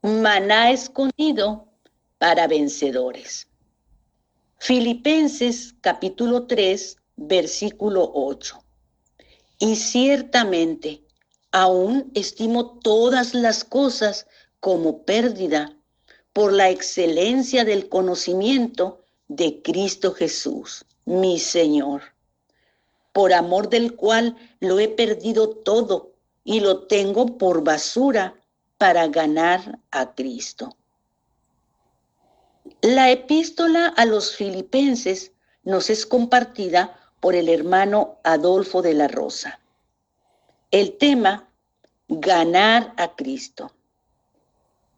maná escondido para vencedores. Filipenses capítulo 3, versículo 8. Y ciertamente, aún estimo todas las cosas como pérdida por la excelencia del conocimiento de Cristo Jesús, mi Señor, por amor del cual lo he perdido todo y lo tengo por basura para ganar a Cristo. La epístola a los filipenses nos es compartida por el hermano Adolfo de la Rosa. El tema, ganar a Cristo,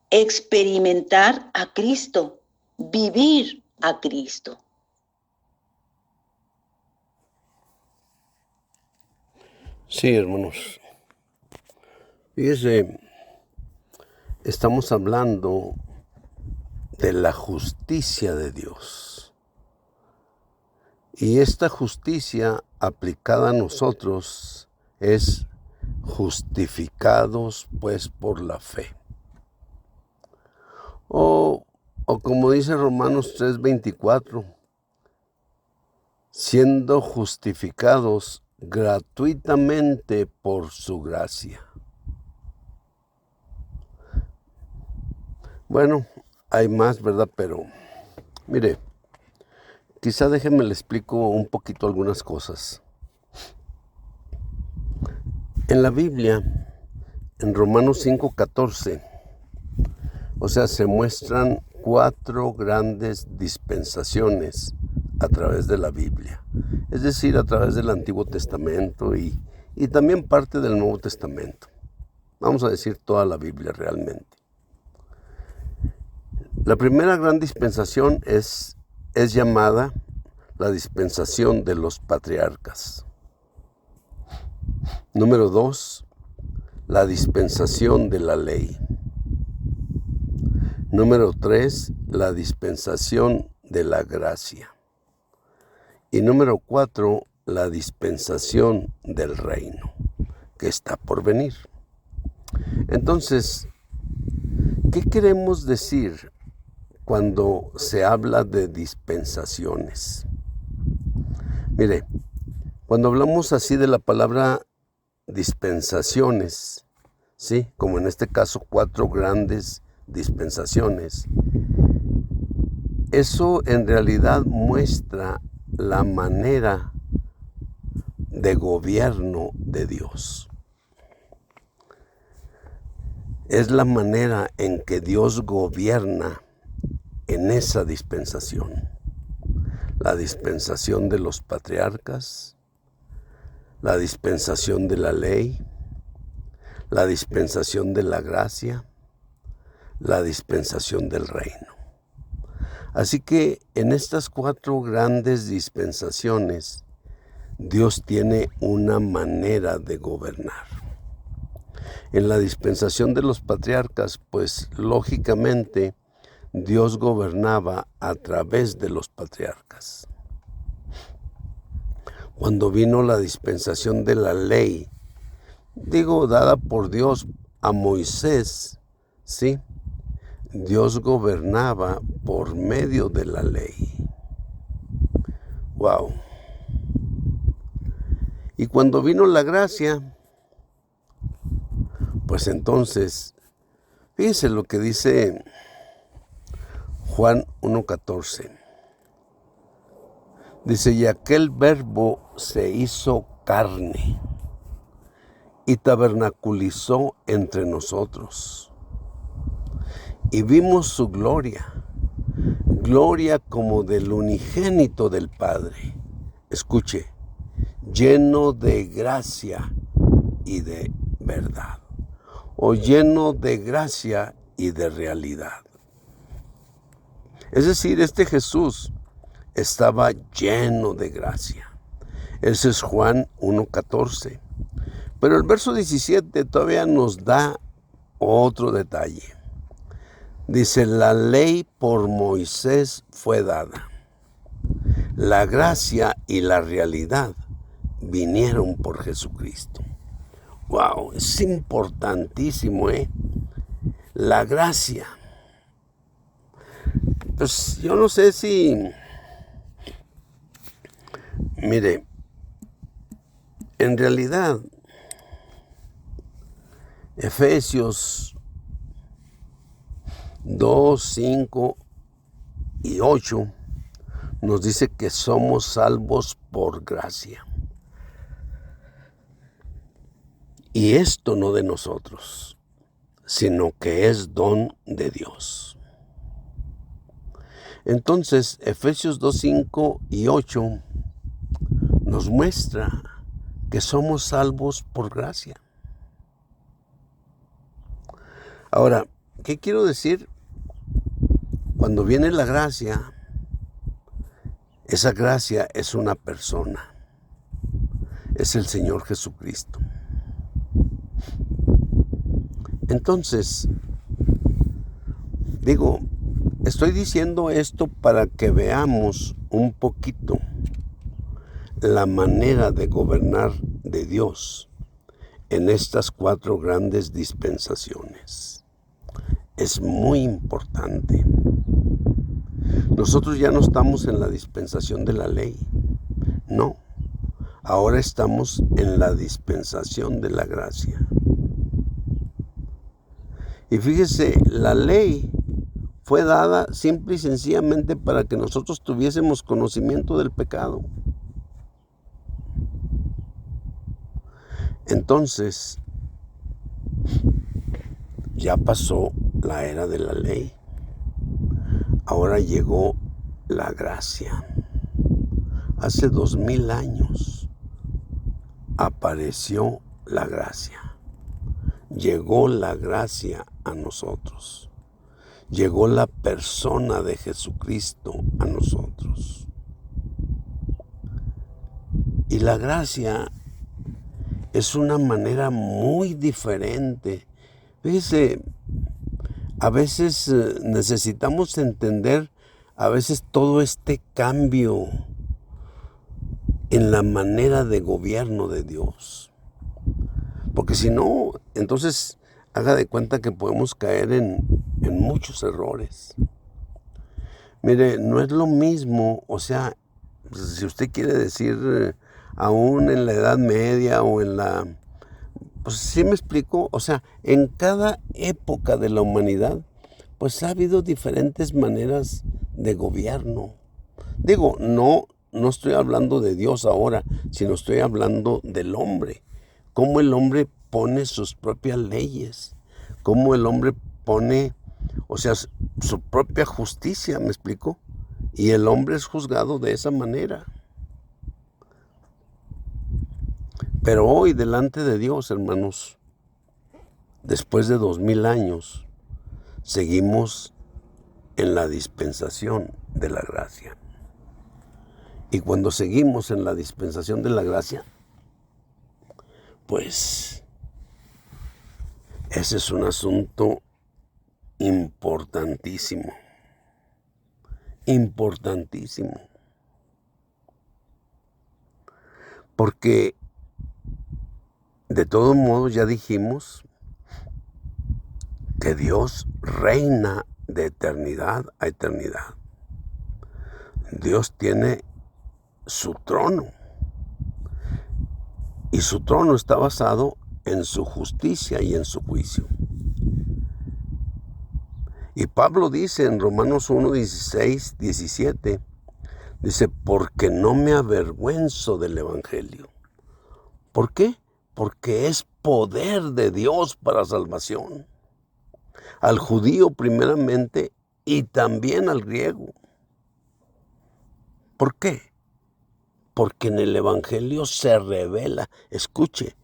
experimentar a Cristo, vivir a Cristo. Sí, hermanos. Fíjese, estamos hablando de la justicia de Dios. Y esta justicia aplicada a nosotros es justificados pues por la fe. O como dice Romanos 3:24, siendo justificados gratuitamente por su gracia. Bueno, hay más, ¿verdad? Pero, mire, quizá déjenme le explico un poquito algunas cosas. En la Biblia, en Romanos 5:14, o sea, se muestran 4 grandes dispensaciones a través de la Biblia. Es decir, a través del Antiguo Testamento y también parte del Nuevo Testamento. Vamos a decir toda la Biblia realmente. La primera gran dispensación es llamada la dispensación de los patriarcas. Número 2, la dispensación de la ley. Número 3, la dispensación de la gracia. Y número 4, la dispensación del reino, que está por venir. Entonces, ¿qué queremos decir cuando se habla de dispensaciones? Mire, cuando hablamos así de la palabra dispensaciones, ¿sí? Como en este caso 4 grandes dispensaciones, eso en realidad muestra la manera de gobierno de Dios. Es la manera en que Dios gobierna en esa dispensación. La dispensación de los patriarcas, la dispensación de la ley, la dispensación de la gracia, la dispensación del reino. Así que en estas 4 grandes dispensaciones, Dios tiene una manera de gobernar. En la dispensación de los patriarcas, pues lógicamente, Dios gobernaba a través de los patriarcas. Cuando vino la dispensación de la ley, dada por Dios a Moisés, ¿sí? Dios gobernaba por medio de la ley. ¡Wow! Y cuando vino la gracia, pues entonces, fíjense lo que dice Juan 1:14. Dice, y aquel verbo se hizo carne y tabernaculizó entre nosotros. Y vimos su gloria, gloria como del unigénito del Padre. Escuche, lleno de gracia y de verdad, o lleno de gracia y de realidad. Es decir, este Jesús estaba lleno de gracia. Ese es Juan 1:14. Pero el verso 17 todavía nos da otro detalle. Dice, la ley por Moisés fue dada. La gracia y la realidad vinieron por Jesucristo. ¡Wow! Es importantísimo, ¿eh? La gracia. Pues yo no sé si, mire, en realidad, Efesios 2, 5 y 8 nos dice que somos salvos por gracia. Y esto no de nosotros, sino que es don de Dios. Entonces, Efesios 2, 5 y 8 nos muestra que somos salvos por gracia. Ahora, ¿qué quiero decir? Cuando viene la gracia, esa gracia es una persona, es el Señor Jesucristo. Entonces, estoy diciendo esto para que veamos un poquito la manera de gobernar de Dios en estas 4 grandes dispensaciones. Es muy importante. Nosotros ya no estamos en la dispensación de la ley, no. Ahora estamos en la dispensación de la gracia. Y fíjese, la ley fue dada simple y sencillamente para que nosotros tuviésemos conocimiento del pecado. Entonces, ya pasó la era de la ley. Ahora llegó la gracia. Hace 2000 años apareció la gracia. Llegó la gracia a nosotros. Llegó la persona de Jesucristo a nosotros. Y la gracia es una manera muy diferente. Fíjese, a veces necesitamos entender a veces todo este cambio en la manera de gobierno de Dios. Porque si no, entonces haga de cuenta que podemos caer en muchos errores. Mire, no es lo mismo, o sea, si usted quiere decir aún en la Edad Media o en la... Pues sí me explico, o sea, en cada época de la humanidad, pues ha habido diferentes maneras de gobierno. No estoy hablando de Dios ahora, sino estoy hablando del hombre. Cómo el hombre pone sus propias leyes, cómo el hombre pone, o sea, su propia justicia, ¿me explico? Y el hombre es juzgado de esa manera. Pero hoy, delante de Dios, hermanos, después de 2000 años, seguimos en la dispensación de la gracia. Y cuando seguimos en la dispensación de la gracia, pues ese es un asunto importantísimo. Importantísimo. Porque de todo modo ya dijimos que Dios reina de eternidad a eternidad. Dios tiene su trono. Y su trono está basado en su justicia y en su juicio. Y Pablo dice en Romanos 1, 16, 17, dice, porque no me avergüenzo del Evangelio. ¿Por qué? Porque es poder de Dios para salvación. Al judío primeramente y también al griego. ¿Por qué? Porque en el Evangelio se revela, escuche,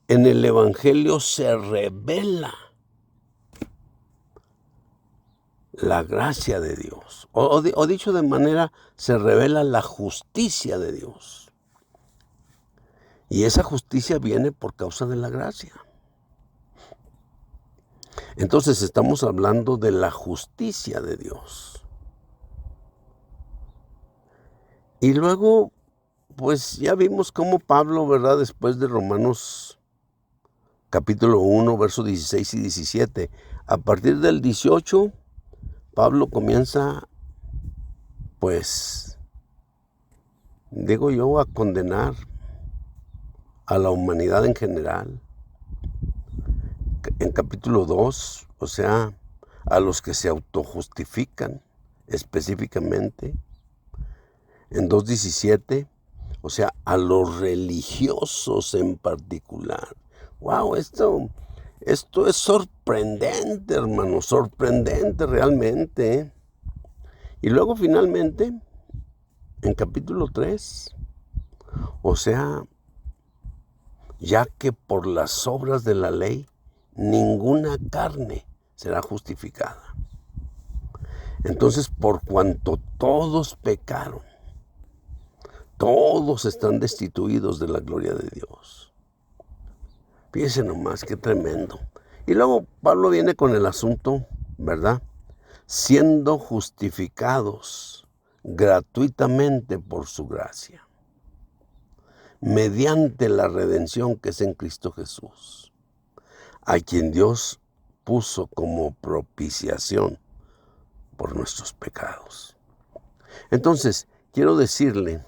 en el Evangelio se revela la gracia de Dios. O dicho de manera, se revela la justicia de Dios. Y esa justicia viene por causa de la gracia. Entonces estamos hablando de la justicia de Dios. Y luego, pues ya vimos cómo Pablo, ¿verdad? Después de Romanos capítulo 1, versos 16 y 17. A partir del 18, Pablo comienza, pues, digo yo, a condenar a la humanidad en general. En capítulo 2, o sea, a los que se autojustifican específicamente. En 2:17, o sea, a los religiosos en particular. Wow, esto es sorprendente, hermano, sorprendente realmente. Y luego finalmente, en capítulo 3, o sea, ya que por las obras de la ley, ninguna carne será justificada. Entonces, por cuanto todos pecaron, todos están destituidos de la gloria de Dios. Fíjense nomás, qué tremendo. Y luego Pablo viene con el asunto, ¿verdad? Siendo justificados gratuitamente por su gracia, mediante la redención que es en Cristo Jesús, a quien Dios puso como propiciación por nuestros pecados. Entonces, quiero decirle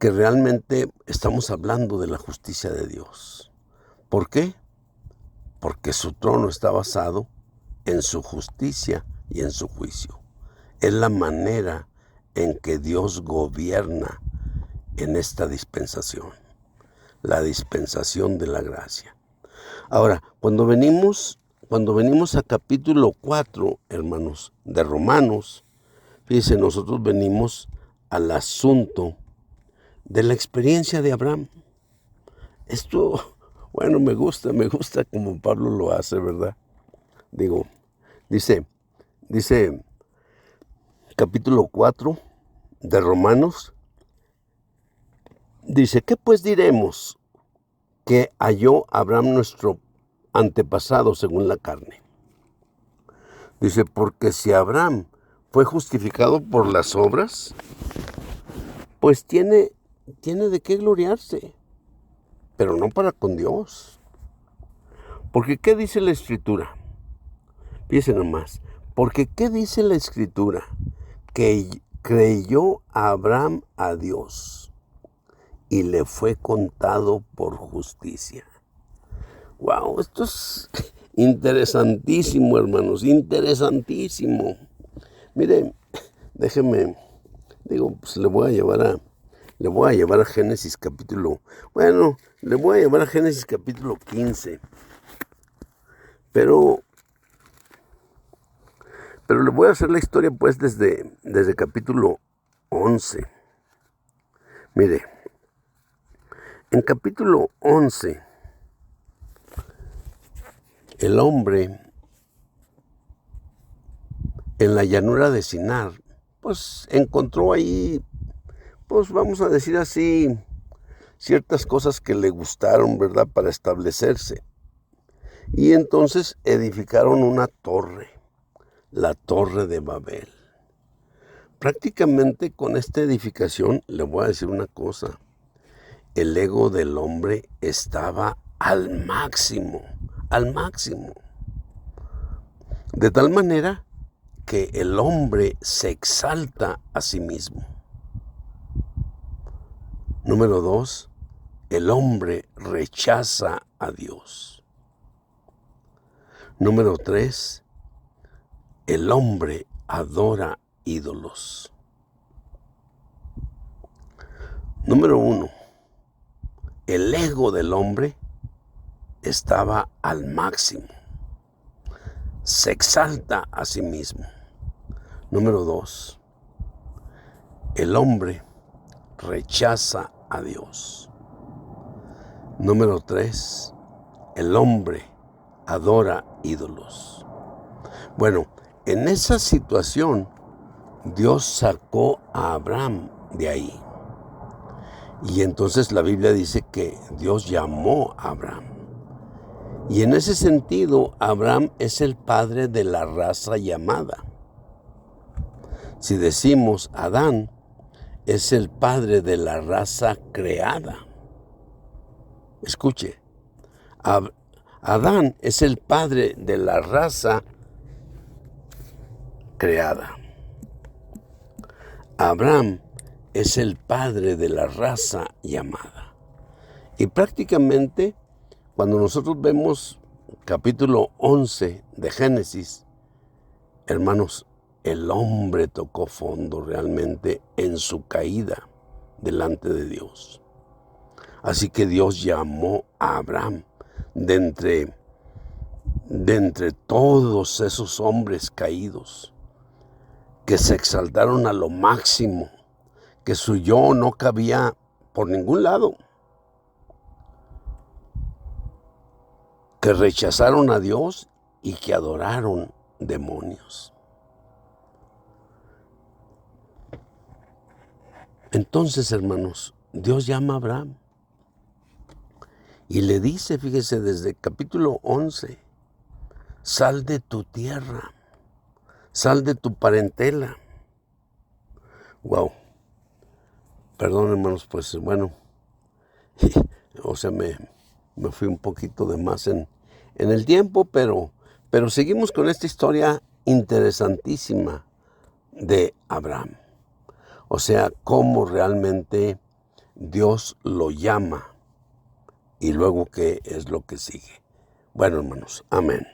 que realmente estamos hablando de la justicia de Dios. ¿Por qué? Porque su trono está basado en su justicia y en su juicio. Es la manera en que Dios gobierna en esta dispensación, la dispensación de la gracia. Ahora, cuando venimos a capítulo 4, hermanos, de Romanos, fíjense, nosotros venimos al asunto de la experiencia de Abraham. Esto, bueno, me gusta como Pablo lo hace, ¿verdad? Dice capítulo 4 de Romanos, dice, ¿qué pues diremos que halló Abraham nuestro antepasado según la carne? Dice, porque si Abraham fue justificado por las obras, pues tiene de qué gloriarse, pero no para con Dios. Porque ¿qué dice la Escritura? Fíjense nomás, porque ¿qué dice la Escritura? Que creyó Abraham a Dios y le fue contado por justicia. Wow, esto es interesantísimo, hermanos, interesantísimo. Mire, déjeme, pues le voy a llevar a Génesis capítulo, le voy a llevar a Génesis capítulo 15, pero le voy a hacer la historia pues desde capítulo 11. Mire, en capítulo 11, el hombre en la llanura de Sinar, pues encontró ahí, pues vamos a decir así, ciertas cosas que le gustaron, ¿verdad?, para establecerse. Y entonces edificaron una torre, la Torre de Babel. Prácticamente con esta edificación, le voy a decir una cosa, el ego del hombre estaba al máximo, de tal manera que el hombre se exalta a sí mismo. Número 2, el hombre rechaza a Dios. Número 3, el hombre adora ídolos. Número 1, el ego del hombre estaba al máximo. Se exalta a sí mismo. Número 2, el hombre rechaza a Dios. Número 3, el hombre adora ídolos. Bueno, en esa situación, Dios sacó a Abraham de ahí. Y entonces la Biblia dice que Dios llamó a Abraham. Y en ese sentido, Abraham es el padre de la raza llamada. Si decimos Adán, es el padre de la raza creada. Escuche, Adán es el padre de la raza creada. Abraham es el padre de la raza llamada. Y prácticamente, cuando nosotros vemos capítulo 11 de Génesis, hermanos, el hombre tocó fondo realmente en su caída delante de Dios. Así que Dios llamó a Abraham de entre todos esos hombres caídos que se exaltaron a lo máximo, que su yo no cabía por ningún lado, que rechazaron a Dios y que adoraron demonios. Entonces, hermanos, Dios llama a Abraham y le dice, fíjese, desde el capítulo 11, sal de tu tierra, sal de tu parentela. Wow. Perdón, hermanos, pues bueno, o sea, me fui un poquito de más en el tiempo, pero seguimos con esta historia interesantísima de Abraham. O sea, cómo realmente Dios lo llama y luego qué es lo que sigue. Bueno, hermanos, amén.